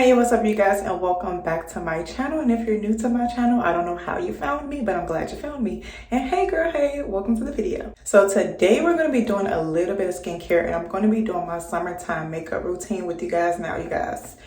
Hey, what's up you guys, and welcome back to my channel. And if you're new to my channel, I don't know how you found me, but I'm glad you found me. And hey girl, hey, welcome to the video. So today we're going to be doing a little bit of skincare, and I'm going to be doing my summertime makeup routine with you guys. Now you guys,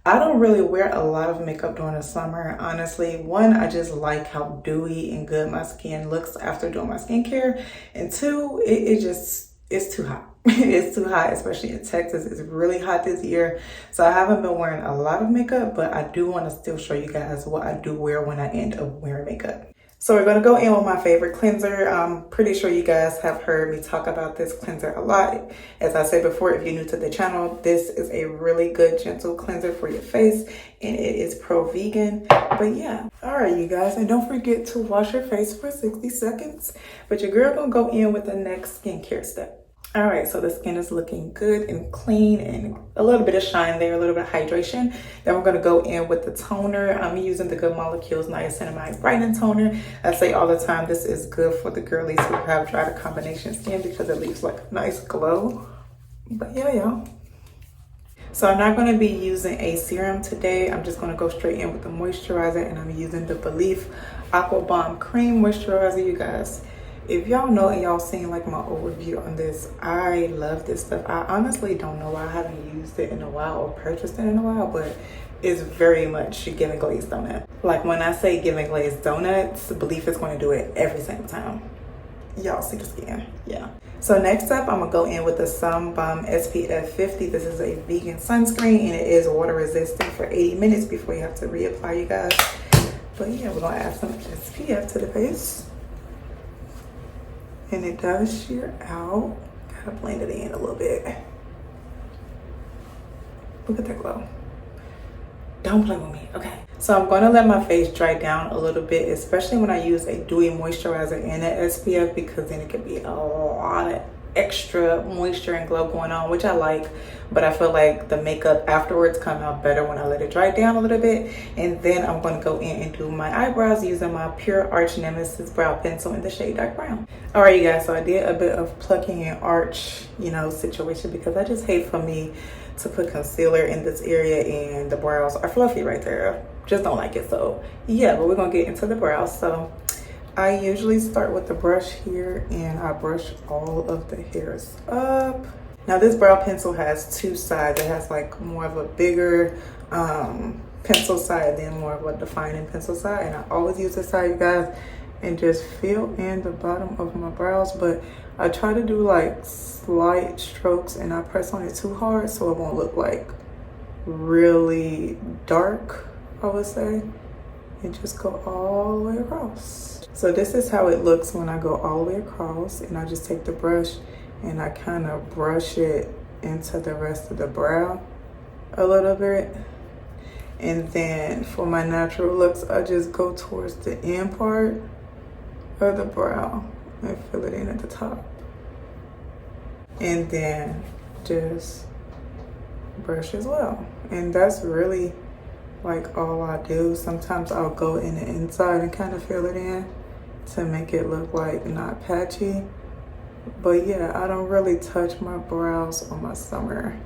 I don't really wear a lot of makeup during the summer, honestly. One, I just like how dewy and good my skin looks after doing my skincare, and two, it's too hot. It's too hot, especially in Texas. It's really hot this year. So I haven't been wearing a lot of makeup, but I do want to still show you guys what I do wear when I end up wearing makeup. So we're going to go in with my favorite cleanser. I'm pretty sure you guys have heard me talk about this cleanser a lot. As I said before, if you're new to the channel, this is a really good gentle cleanser for your face, and it is pro-vegan. But yeah, all right you guys, and don't forget to wash your face for 60 seconds. But your girl gonna go in with the next skincare step. All right, so the skin is looking good and clean and a little bit of shine there, a little bit of hydration. Then we're gonna go in with the toner. I'm using the Good Molecules Niacinamide Brightening Toner. I say all the time, this is good for the girlies who have dry to combination skin because it leaves like a nice glow. But yeah, y'all. So I'm not gonna be using a serum today. I'm just gonna go straight in with the moisturizer, and I'm using the Belief Aqua Bomb Cream Moisturizer, you guys. If y'all know and y'all seen like my overview on this, I love this stuff. I honestly don't know why I haven't used it in a while or purchased it in a while, but it's very much giving glazed donut. Like when I say giving glazed donuts, Belief is going to do it every single time. Y'all see the skin, yeah. So next up, I'm gonna go in with the Sun Balm SPF 50. This is a vegan sunscreen, and it is water resistant for 80 minutes before you have to reapply, you guys. But yeah, we're gonna add some SPF to the face. And it does sheer out. Gotta blend it in a little bit. Look at that glow. Don't play with me, okay? So I'm gonna let my face dry down a little bit, especially when I use a dewy moisturizer and an SPF, because then it could be a lot of extra moisture and glow going on, which I like, but I feel like the makeup afterwards come out better when I let it dry down a little bit. And then I'm going to go in and do my eyebrows using my Pure Arch Nemesis brow pencil in the shade dark brown. All right you guys, so I did a bit of plucking and arch, situation, because I just hate for me to put concealer in this area and the brows are fluffy right there. Just don't like it. So yeah, but we're gonna get into the brows. So I usually start with the brush here, and I brush all of the hairs up. Now this brow pencil has two sides. It has like more of a bigger pencil side, then more of a defining pencil side, and I always use this side, you guys, and just fill in the bottom of my brows. But I try to do like slight strokes, and I press on it too hard so it won't look like really dark, I would say, and just go all the way across. So this is how it looks when I go all the way across, and I just take the brush and I kind of brush it into the rest of the brow a little bit. And then for my natural looks, I just go towards the end part of the brow and fill it in at the top. And then just brush as well. And that's really like all I do. Sometimes I'll go in the inside and kind of fill it in to make it look like not patchy. But yeah, I don't really touch my brows on my summer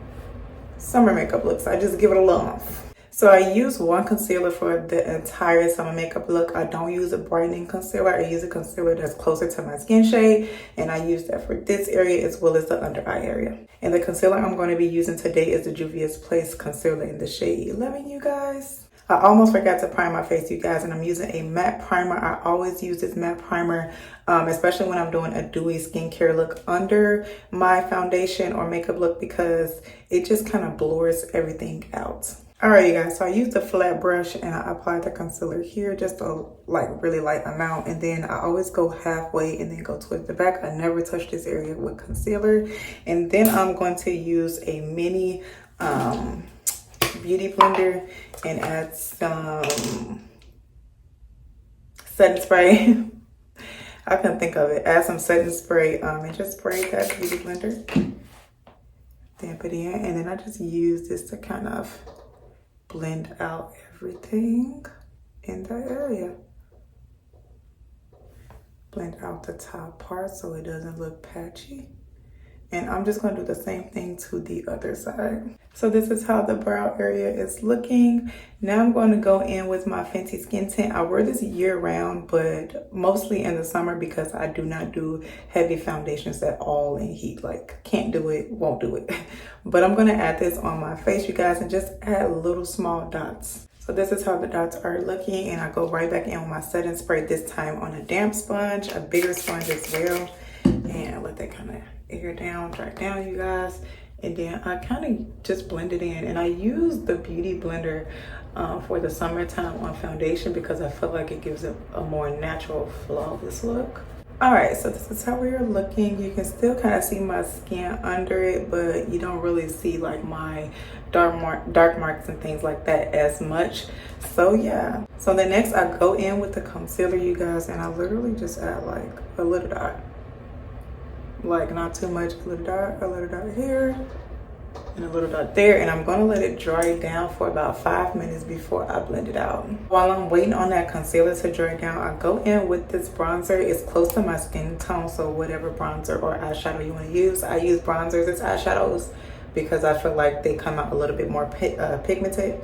makeup looks. I just give it a love. So I use one concealer for the entire summer makeup look. I don't use a brightening concealer. I use a concealer that's closer to my skin shade, and I use that for this area as well as the under eye area. And the concealer I'm going to be using today is the Juvias Place concealer in the shade 11, you guys. I almost forgot to prime my face, you guys, and I'm using a matte primer. I always use this matte primer, especially when I'm doing a dewy skincare look under my foundation or makeup look, because it just kind of blurs everything out. All right, you guys, so I used a flat brush and I applied the concealer here, just a really light amount, and then I always go halfway and then go towards the back. I never touch this area with concealer. And then I'm going to use a mini beauty blender and add some setting spray. I couldn't think of it. Add some setting spray and just spray that beauty blender. Damp it in, and then I just use this to kind of blend out everything in that area. Blend out the top part so it doesn't look patchy. And I'm just gonna do the same thing to the other side. So this is how the brow area is looking. Now I'm going to go in with my Fenty Skin Tint. I wear this year round, but mostly in the summer because I do not do heavy foundations at all in heat. Like, can't do it, won't do it. But I'm gonna add this on my face, you guys, and just add little small dots. So this is how the dots are looking, and I go right back in with my setting spray, this time on a damp sponge, a bigger sponge as well, and let that kind of air down, dry down, you guys. And then I kind of just blend it in, and I use the beauty blender for the summertime on foundation because I feel like it gives it a more natural, flawless look. All right, so this is how we are looking. You can still kind of see my skin under it, but you don't really see like my dark marks and things like that as much. So yeah, so the next I go in with the concealer, you guys, and I literally just add like a little dot. Like, not too much, a little dot here, and a little dot there, and I'm gonna let it dry down for about 5 minutes before I blend it out. While I'm waiting on that concealer to dry down, I go in with this bronzer. It's close to my skin tone, so whatever bronzer or eyeshadow you want to use. I use bronzers as eyeshadows because I feel like they come out a little bit more pigmented.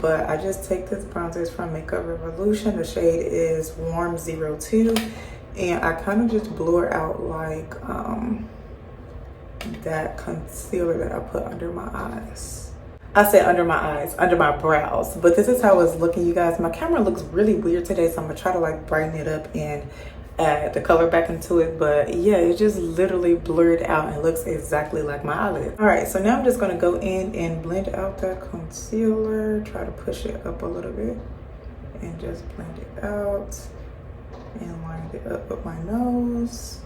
But I just take this bronzer. It's from Makeup Revolution. The shade is Warm 02. And I kind of just blur out like that concealer that I put under my eyes. I said under my eyes, under my brows. But this is how it's looking, you guys. My camera looks really weird today, so I'm gonna try to like brighten it up and add the color back into it. But yeah, it just literally blurred out and looks exactly like my eyelid. All right, so now I'm just gonna go in and blend out that concealer. Try to push it up a little bit and just blend it out. And line it up with my nose.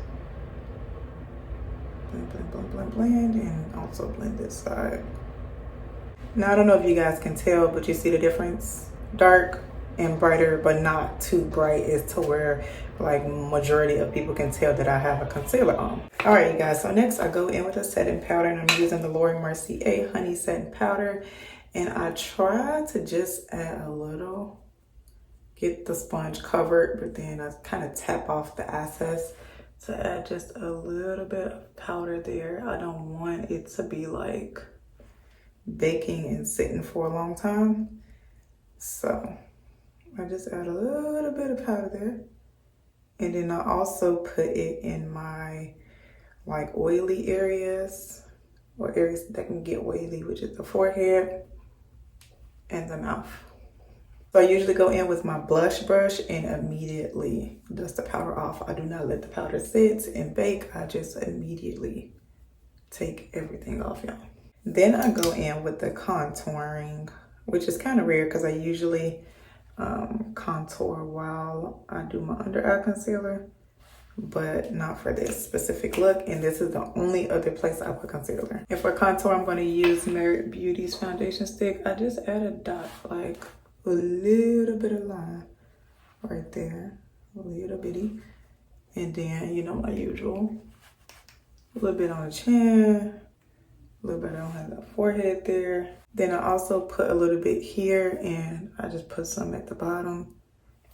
Blend, blend, blend, blend, blend, and also blend this side. Now, I don't know if you guys can tell, but you see the difference? Dark and brighter, but not too bright as to where like majority of people can tell that I have a concealer on. All right, you guys, so next I go in with a setting powder, and I'm using the Laura Mercier Honey Setting Powder. And I try to just add a little, get the sponge covered, but then I kind of tap off the excess to add just a little bit of powder there. I don't want it to be like baking and sitting for a long time. So I just add a little bit of powder there. And then I also put it in my like oily areas, or areas that can get oily, which is the forehead and the mouth. So I usually go in with my blush brush and immediately dust the powder off. I do not let the powder sit and bake. I just immediately take everything off, y'all. Then I go in with the contouring, which is kind of rare because I usually contour while I do my under eye concealer, but not for this specific look. And this is the only other place I put concealer. And for contour, I'm going to use Merit Beauty's foundation stick. I just add a dot, like a little bit of line right there, a little bitty. And then, you know, my usual, a little bit on the chin, a little bit on the forehead there. Then I also put a little bit here, and I just put some at the bottom.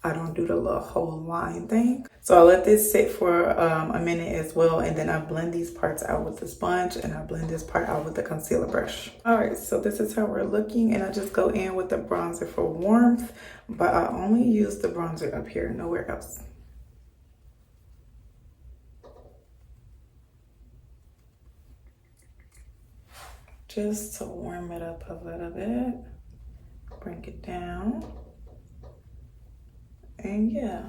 I don't do the little whole line thing. So I let this sit for a minute as well, and then I blend these parts out with the sponge, and I blend this part out with the concealer brush. All right, so this is how we're looking, and I just go in with the bronzer for warmth, but I only use the bronzer up here, nowhere else. Just to warm it up a little bit, bring it down. And yeah,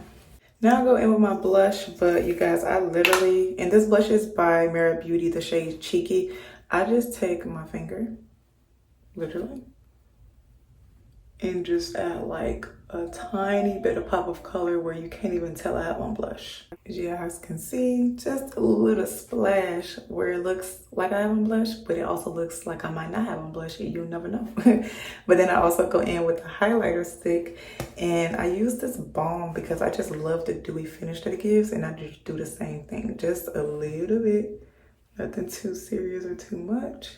now I go in with my blush, but you guys, I literally, and this blush is by Merit Beauty, the shade Cheeky. I just take my finger, literally, and just add like a tiny bit of pop of color where you can't even tell I have on blush. As you guys can see, just a little splash where it looks like I have on blush, but it also looks like I might not have on blush. You'll never know. But then I also go in with a highlighter stick, and I use this balm because I just love the dewy finish that it gives, and I just do the same thing, just a little bit, nothing too serious or too much,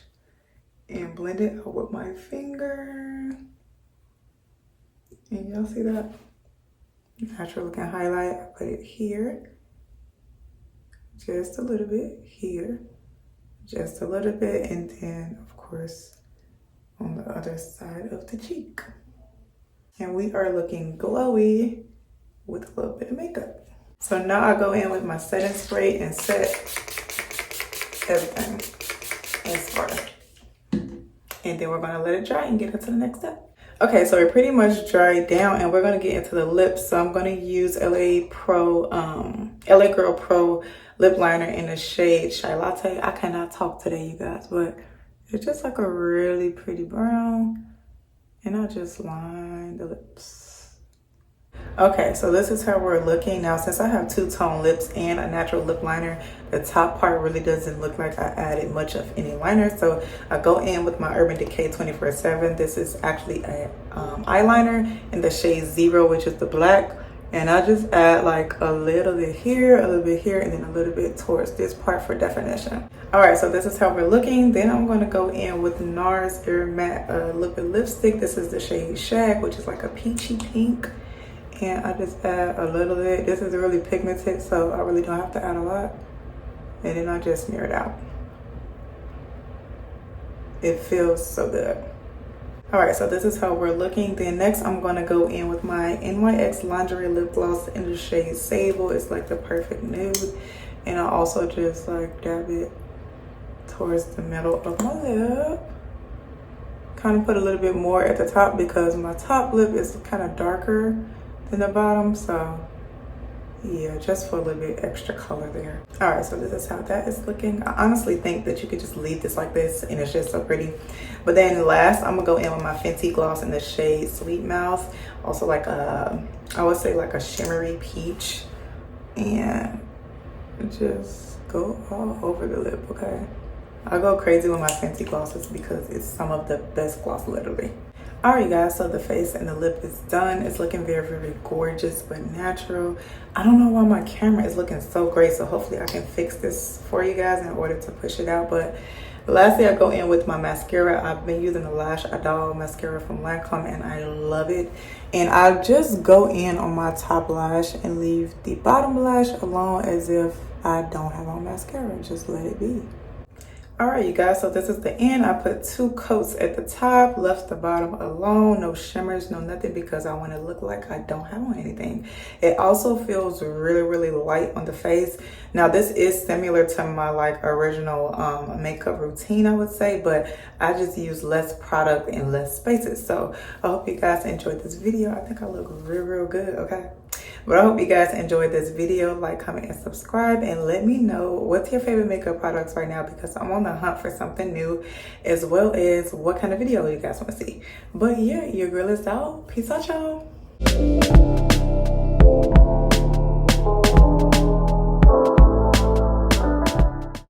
and blend it out with my finger. And y'all see that? Natural looking highlight. I put it here. Just a little bit here. just a little bit, and then of course on the other side of the cheek. And we are looking glowy with a little bit of makeup. So now I go in with my setting spray and set everything as far. And then we're gonna let it dry and get into the next step. Okay, so it pretty much dried down and we're gonna get into the lips. So I'm gonna use LA Girl Pro lip liner in the shade Shy Latte. I cannot talk today, you guys, but it's just like a really pretty brown. And I'll just line the lips. Okay, so this is how we're looking. Now, since I have two-tone lips and a natural lip liner, the top part really doesn't look like I added much of any liner. So I go in with my Urban Decay 24/7. This is actually a eyeliner in the shade 0, which is the black. And I just add like a little bit here, a little bit here, and then a little bit towards this part for definition. All right, so this is how we're looking. Then I'm going to go in with Nars Air Matte Liquid Lipstick. This is the shade Shag, which is like a peachy pink. And I just add a little bit. This is really pigmented, so I really don't have to add a lot. And then I just smear it out. It feels so good. All right, so this is how we're looking. Then next I'm gonna go in with my NYX Lingerie Lip Gloss in the shade Sable. It's like the perfect nude. And I also just like dab it towards the middle of my lip. Kind of put a little bit more at the top because my top lip is kind of darker than the bottom. So yeah, just for a little bit extra color there. All right, so this is how that is looking. I honestly think that you could just leave this like this and it's just so pretty. But then last, I'm gonna go in with my Fenty gloss in the shade Sweet Mouth. Also like a, I would say like a shimmery peach. And just go all over the lip, okay? I go crazy with my Fenty glosses because it's some of the best gloss literally. All right, guys, so the face and the lip is done. It's looking very, very gorgeous but natural. I don't know why my camera is looking so great, so hopefully I can fix this for you guys in order to push it out. But lastly, I go in with my mascara. I've been using the Idole mascara from Lancôme and I love it. And I just go in on my top lash and leave the bottom lash alone as if I don't have on mascara. Just let it be. All right, you guys, so this is the end. I put 2 coats at the top, left the bottom alone, no shimmers, no nothing, because I want to look like I don't have on anything. It also feels really, really light on the face. Now, this is similar to my like original makeup routine, I would say, but I just use less product and less spaces. So I hope you guys enjoyed this video. I think I look real, real good, okay? But I hope you guys enjoyed this video. Like, comment, and subscribe, and let me know what's your favorite makeup products right now, because I'm on the hunt for something new, as well as what kind of video you guys want to see. But yeah, your girl is out. Peace out, y'all.